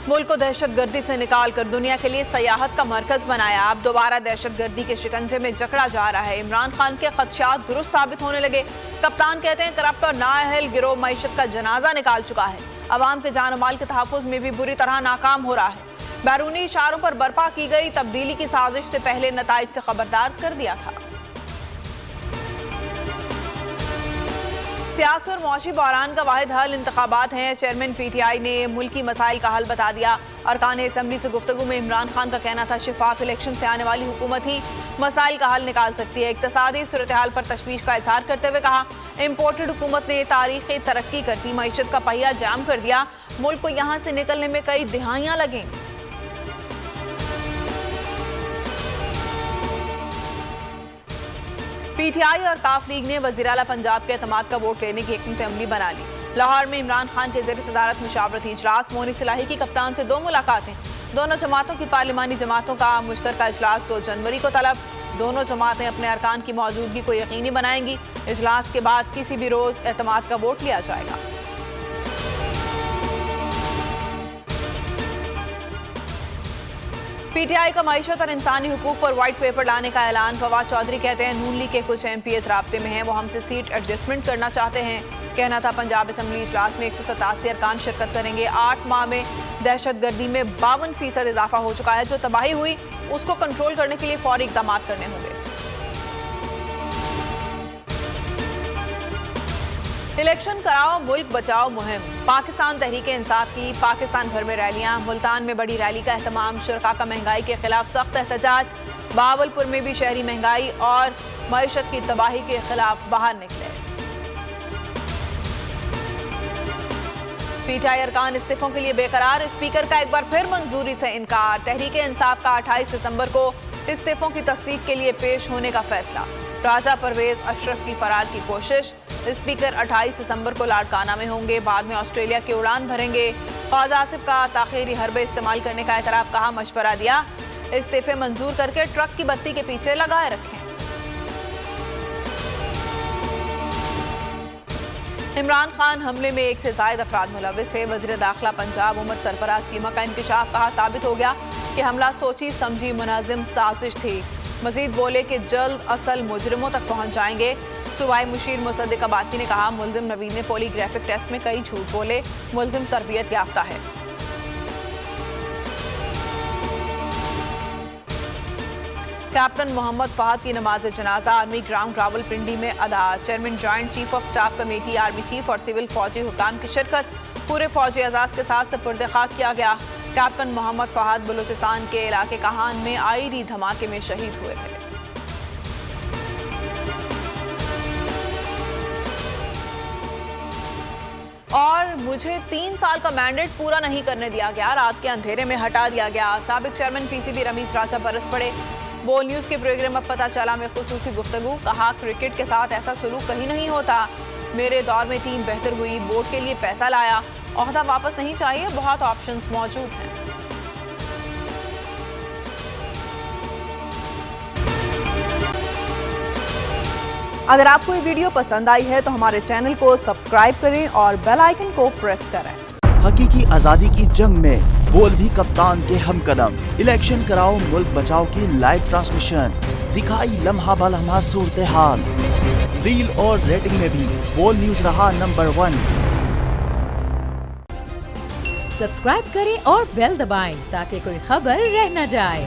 मुल्क को दहशतगर्दी से निकालकर दुनिया के लिए सयाहत का मरकज बनाया। अब दोबारा दहशतगर्दी के शिकंजे में जकड़ा जा रहा है। इमरान खान के खदशात दुरुस्त साबित होने लगे। कप्तान कहते हैं करप्ट और नाअहल गिरोह मईशत का जनाजा निकाल चुका है। अवाम के जान और माल के तहफ़्फ़ुज़ में भी बुरी तरह नाकाम हो रहा है। बैरूनी इशारों पर बर्पा की गई तब्दीली की साजिश से पहले नताइज से खबरदार कर दिया था। सियासी और मौशी बहरान का वाहिद हल इंतखाबात हैं। चेयरमैन PTI ने मुल्की मसाइल का हल बता दिया। अरकान असम्बली से गुफ्तगू में इमरान खान का कहना था शिफाफ इलेक्शन से आने वाली हुकूमत ही मसाइल का हल निकाल सकती है। इक्तसादी सूरत हाल पर तशवीश का इजहार करते हुए कहा इम्पोर्टेड हुकूमत ने तारीखी तरक्की करती मईशत का पहिया जाम कर दिया। मुल्क को यहाँ से निकलने में कई दिहाइयाँ लगेंगी। PTI और काफ लीग ने वज़ीर आला पंजाब के एतमाद का वोट लेने की हिकमत अमली बना ली। लाहौर में इमरान खान के ज़ेर सदारत मुशावरती इजलास। मोनी सिलाही की कप्तान से 2 मुलाकातें। दोनों जमातों की पार्लिमानी जमातों का मुश्तरका इजलास 2 जनवरी को तलब। दोनों जमातें अपने अरकान की मौजूदगी को यकीनी बनाएंगी। इजलास के बाद किसी भी रोज़ एतमाद का वोट लिया जाएगा। PTI का मईशत और इंसानी हुकूक पर व्हाइट पेपर लाने का ऐलान। फवाद चौधरी कहते हैं नून लीग के कुछ MPs राब्ते में हैं, वो हमसे सीट एडजस्टमेंट करना चाहते हैं। कहना था पंजाब असम्बली इजलास में 187 अरकान शिरकत करेंगे। 8 माह में दहशतगर्दी में 52% इजाफा हो चुका है। जो तबाही हुई उसको कंट्रोल करने के लिए फौरी इकदाम करने होंगे। इलेक्शन कराओ मुल्क बचाओ मुहिम। पाकिस्तान तहरीक इंसाफ की पाकिस्तान भर में रैलियां। मुल्तान में बड़ी रैली का एहतमाम। शुरका का महंगाई के खिलाफ सख्त एहतजाज। बावलपुर में भी शहरी महंगाई और मईशत की तबाही के खिलाफ बाहर निकले। PTI अरकान इस्तीफों के लिए बेकरार। स्पीकर का एक बार फिर मंजूरी से इनकार। तहरीक इंसाफ का 28 दिसंबर को इस्तीफों की तस्दीक के लिए पेश होने का फैसला। राजा परवेज अशरफ की फरार की कोशिश। स्पीकर 28 दिसंबर को लाड़काना में होंगे, बाद में ऑस्ट्रेलिया की उड़ान भरेंगे। ख्वाजा आसिफ का ताखीरी हरबे इस्तेमाल करने का एतराफ़, कहा मशवरा दिया इस्तीफे मंजूर करके ट्रक की बत्ती के पीछे लगाए रखें। इमरान खान हमले में 1 से ज़ायद अफराद मुलव्विस थे। वज़ीर दाखिला पंजाब उमर सरफराज चीमा का इंकशाफ, कहा साबित हो गया कि हमला सोची समझी मुनाजिम साजिश थी। मजीद बोले कि जल्द असल मुजरिमों तक पहुँच जाएंगे। सूबाई मुशीर मुसद्दिक अब्बासी ने कहा मुल्जिम नवीन ने पॉलीग्राफिक टेस्ट में कई झूठ बोले। मुल्जिम तरबियत याफ्ता है। कैप्टन मोहम्मद फहद की नमाज जनाजा आर्मी ग्राउंड रावलपिंडी में अदा। Chairman joint chief of staff committee army chief और सिविल फौजी हुकाम की शिरकत। पूरे फौजी एजाज के साथ सुपुर्द खाक किया गया। कैप्टन मोहम्मद फहद बलूचिस्तान के इलाके कहान में आईडी धमाके में शहीद हुए थे। और मुझे 3 साल का मैंडेट पूरा नहीं करने दिया गया, रात के अंधेरे में हटा दिया गया। साबिक चेयरमैन PCB रमीज राजा बरस पड़े। बोल न्यूज़ के प्रोग्राम अब पता चला में खुसूसी गुफ्तगू, कहा क्रिकेट के साथ ऐसा सलूक कहीं नहीं होता। मेरे दौर में टीम बेहतर हुई, बोर्ड के लिए पैसा लाया, ओहदा वापस नहीं चाहिए, बहुत ऑप्शंस मौजूद हैं। अगर आपको ये वीडियो पसंद आई है तो हमारे चैनल को सब्सक्राइब करें और बेल आइकन को प्रेस करें। हकीकी आजादी की जंग में बोल भी कप्तान के हमकदम। इलेक्शन कराओ मुल्क बचाओ की लाइव ट्रांसमिशन दिखाई लम्हा बलम्हा सूरत हाल। रील और रेटिंग में भी बोल न्यूज रहा नंबर 1। सब्सक्राइब करें और बेल दबाएं ताकि कोई खबर रह न जाए।